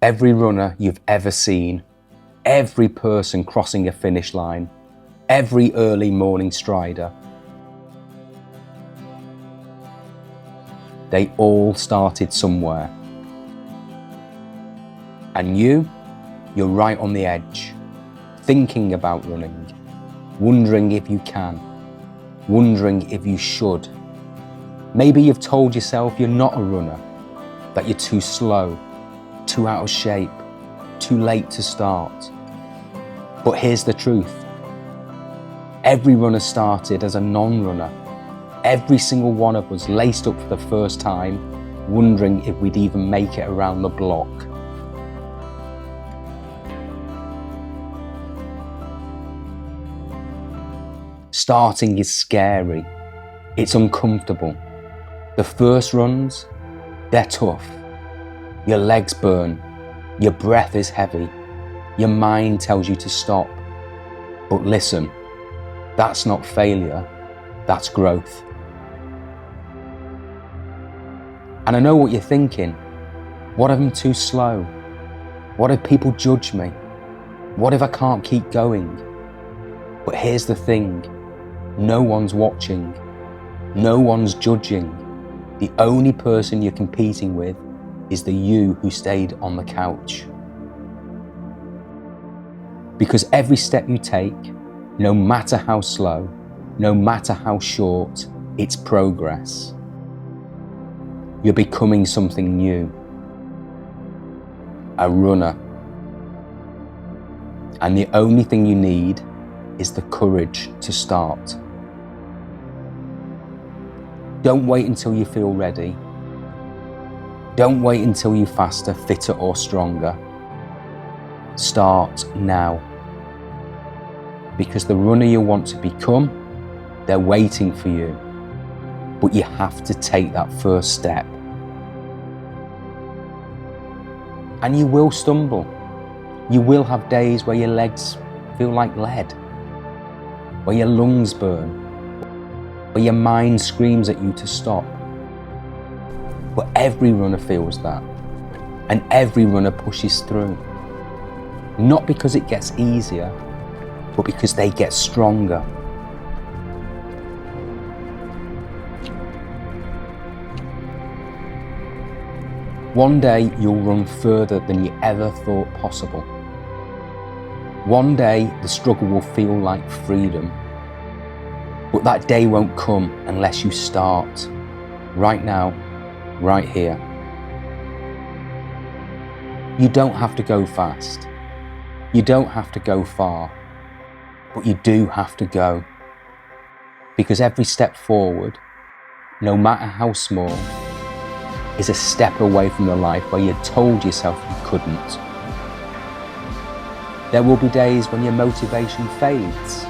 Every runner you've ever seen, every person crossing a finish line, every early morning strider, they all started somewhere. And you're right on the edge, thinking about running, wondering if you can, wondering if you should. Maybe you've told yourself you're not a runner, that you're too slow, too out of shape, too late to start. But here's the truth. Every runner started as a non-runner. Every single one of us laced up for the first time, wondering if we'd even make it around the block. Starting is scary. It's uncomfortable. The first runs, they're tough. Your legs burn. Your breath is heavy. Your mind tells you to stop. But listen, that's not failure, that's growth. And I know what you're thinking. What if I'm too slow? What if people judge me? What if I can't keep going? But here's the thing. No one's watching. No one's judging. The only person you're competing with is the you who stayed on the couch. Because every step you take, no matter how slow, no matter how short, it's progress. You're becoming something new. A runner. And the only thing you need is the courage to start. Don't wait until you feel ready. Don't wait until you're faster, fitter, or stronger. Start now. Because the runner you want to become, they're waiting for you. But you have to take that first step. And you will stumble. You will have days where your legs feel like lead, where your lungs burn, where your mind screams at you to stop. But every runner feels that, and every runner pushes through. Not because it gets easier, but because they get stronger. One day you'll run further than you ever thought possible. One day the struggle will feel like freedom. But that day won't come unless you start. Right now, right here. You don't have to go fast. You don't have to go far. But you do have to go. Because every step forward, no matter how small, is a step away from the life where you told yourself you couldn't. There will be days when your motivation fades,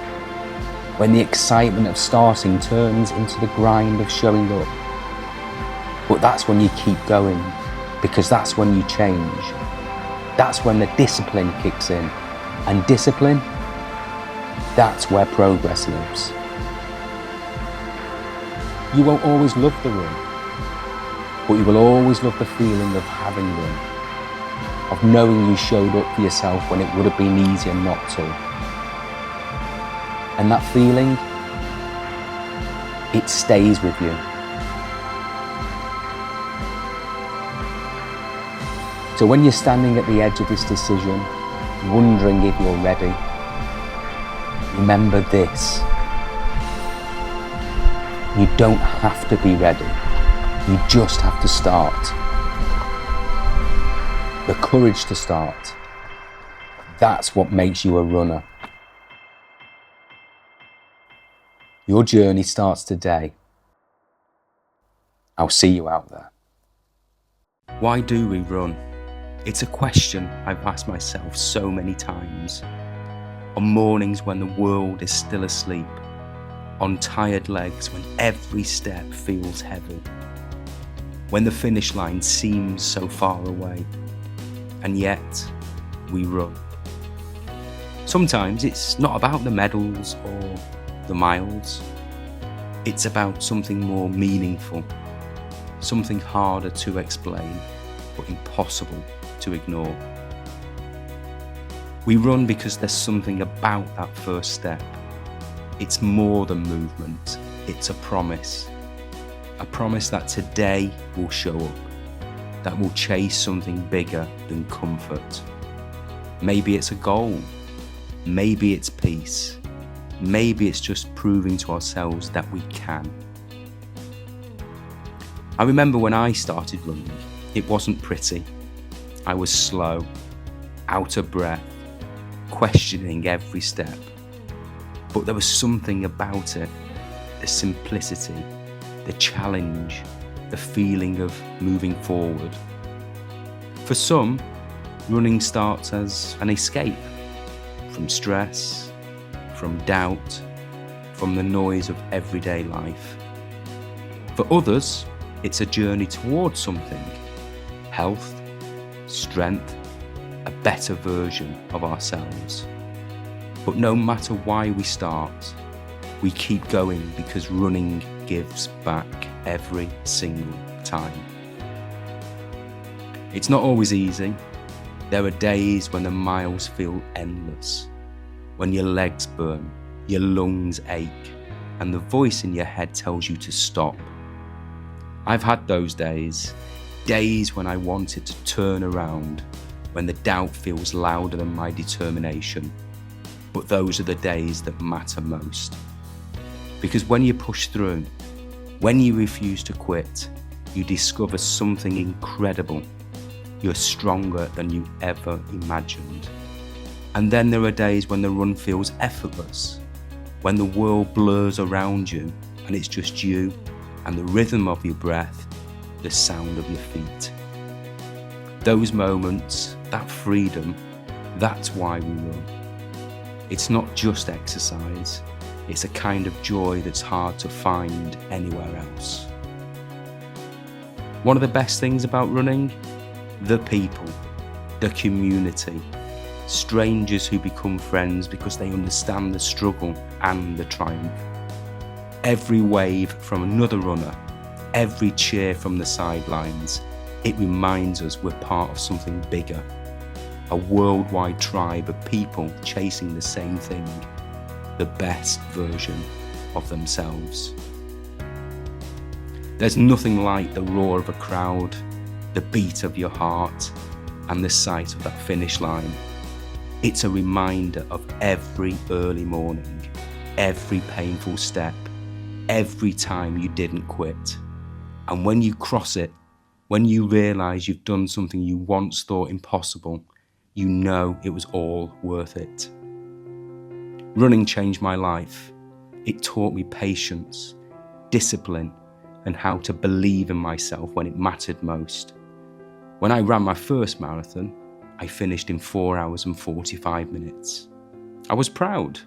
when the excitement of starting turns into the grind of showing up. But that's when you keep going, because that's when you change. That's when the discipline kicks in. And discipline, that's where progress lives. You won't always love the run, but you will always love the feeling of having run, of knowing you showed up for yourself when it would have been easier not to. And that feeling, it stays with you. So when you're standing at the edge of this decision, wondering if you're ready, remember this. You don't have to be ready. You just have to start. The courage to start. That's what makes you a runner. Your journey starts today. I'll see you out there. Why do we run? It's a question I've asked myself so many times. On mornings when the world is still asleep. On tired legs when every step feels heavy. When the finish line seems so far away. And yet, we run. Sometimes it's not about the medals or the miles. It's about something more meaningful. Something harder to explain, but impossible to ignore. We run because there's something about that first step. It's more than movement, it's a promise. A promise that today will show up, that will chase something bigger than comfort. Maybe it's a goal, maybe it's peace, maybe it's just proving to ourselves that we can. I remember when I started running, it wasn't pretty. I was slow, out of breath, questioning every step. But there was something about it, the simplicity, the challenge, the feeling of moving forward. For some, running starts as an escape from stress, from doubt, from the noise of everyday life. For others, it's a journey towards something, health, strength, a better version of ourselves. But no matter why we start, we keep going because running gives back every single time. It's not always easy. There are days when the miles feel endless, when your legs burn, your lungs ache, and the voice in your head tells you to stop. I've had those days when I wanted to turn around, when the doubt feels louder than my determination. But those are the days that matter most. Because when you push through, when you refuse to quit, you discover something incredible. You're stronger than you ever imagined. And then there are days when the run feels effortless, when the world blurs around you and it's just you and the rhythm of your breath, the sound of your feet. Those moments, that freedom, that's why we run. It's not just exercise, it's a kind of joy that's hard to find anywhere else. One of the best things about running? The people, the community, strangers who become friends because they understand the struggle and the triumph. Every wave from another runner, every cheer from the sidelines, it reminds us we're part of something bigger. A worldwide tribe of people chasing the same thing, the best version of themselves. There's nothing like the roar of a crowd, the beat of your heart, and the sight of that finish line. It's a reminder of every early morning, every painful step, every time you didn't quit. And when you cross it, when you realise you've done something you once thought impossible, you know it was all worth it. Running changed my life. It taught me patience, discipline, and how to believe in myself when it mattered most. When I ran my first marathon, I finished in 4 hours and 45 minutes. I was proud,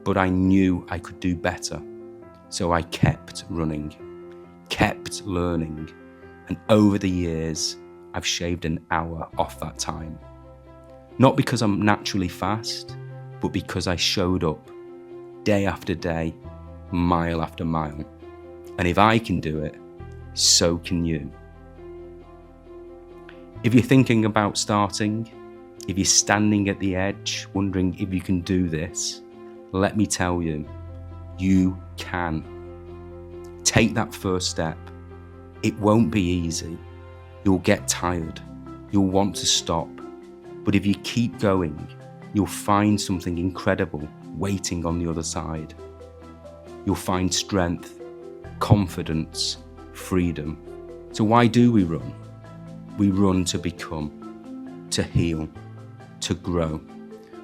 but I knew I could do better. So I kept running, kept learning, and over the years, I've shaved an hour off that time. Not because I'm naturally fast, but because I showed up day after day, mile after mile. And if I can do it, so can you. If you're thinking about starting, if you're standing at the edge, wondering if you can do this, let me tell you, you can. Take that first step. It won't be easy. You'll get tired. You'll want to stop. But if you keep going, you'll find something incredible waiting on the other side. You'll find strength, confidence, freedom. So why do we run? We run to become, to heal, to grow.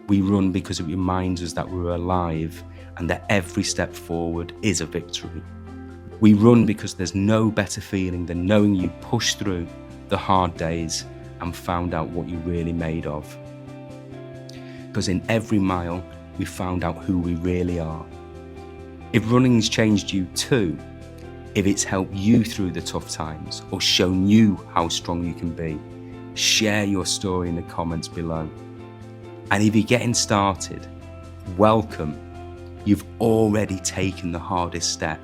We run because it reminds us that we're alive and that every step forward is a victory. We run because there's no better feeling than knowing you pushed through the hard days and found out what you're really made of. Because in every mile, we found out who we really are. If running's changed you too, if it's helped you through the tough times or shown you how strong you can be, share your story in the comments below. And if you're getting started, welcome. You've already taken the hardest step.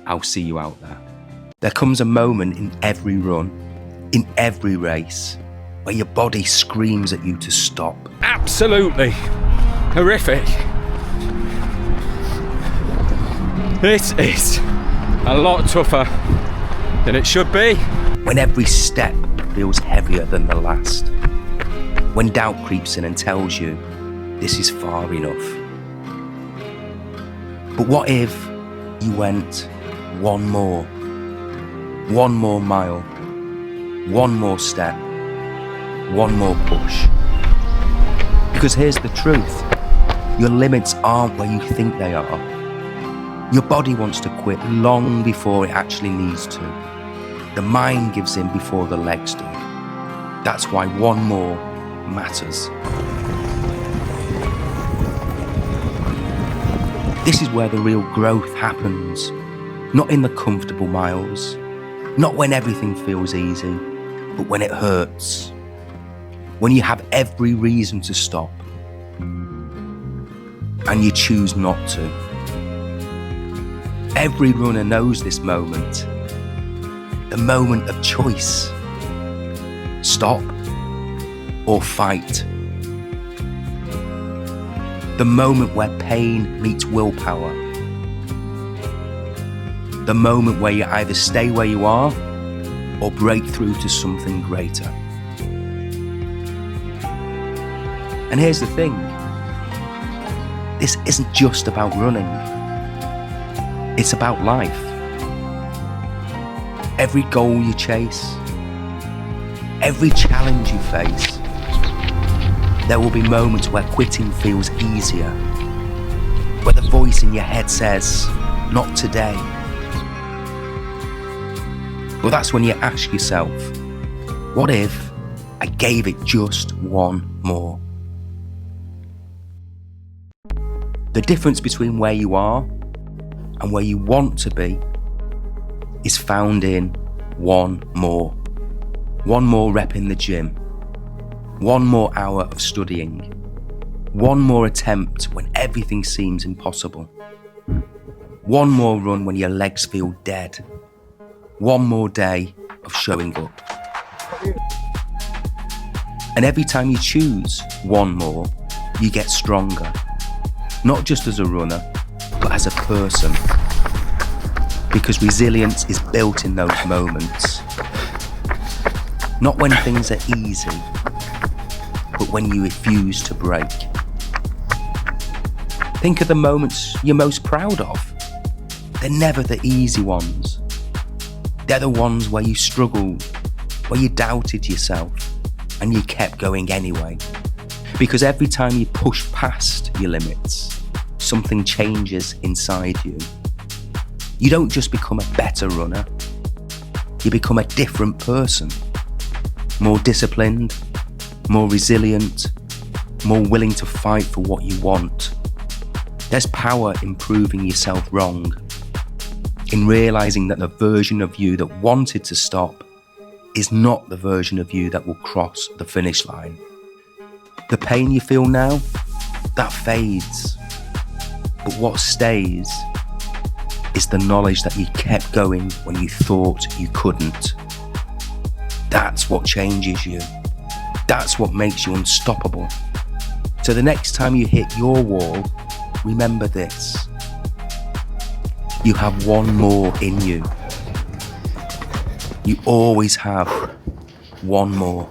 I'll see you out there. There comes a moment in every run, in every race, where your body screams at you to stop. Absolutely horrific. This is a lot tougher than it should be. When every step feels heavier than the last. When doubt creeps in and tells you this is far enough. But what if you went one more mile, one more step, one more push? Because here's the truth, your limits aren't where you think they are. Your body wants to quit long before it actually needs to. The mind gives in before the legs do. That's why one more matters. This is where the real growth happens. Not in the comfortable miles, not when everything feels easy, but when it hurts. When you have every reason to stop, and you choose not to. Every runner knows this moment. The moment of choice. Stop or fight. The moment where pain meets willpower. The moment where you either stay where you are or break through to something greater. And here's the thing, this isn't just about running, it's about life. Every goal you chase, every challenge you face, there will be moments where quitting feels easier, where the voice in your head says, not today. Well, that's when you ask yourself, what if I gave it just one more? The difference between where you are and where you want to be is found in one more. One more rep in the gym. One more hour of studying. One more attempt when everything seems impossible. One more run when your legs feel dead. One more day of showing up. And every time you choose one more, you get stronger. Not just as a runner, but as a person. Because resilience is built in those moments. Not when things are easy, but when you refuse to break. Think of the moments you're most proud of. They're never the easy ones. They're the ones where you struggled, where you doubted yourself, and you kept going anyway. Because every time you push past your limits, something changes inside you. You don't just become a better runner, you become a different person. More disciplined, more resilient, more willing to fight for what you want. There's power in proving yourself wrong, in realising that the version of you that wanted to stop is not the version of you that will cross the finish line. The pain you feel now, that fades. But what stays is the knowledge that you kept going when you thought you couldn't. That's what changes you. That's what makes you unstoppable. So the next time you hit your wall, remember this. You have one more in you. You always have one more.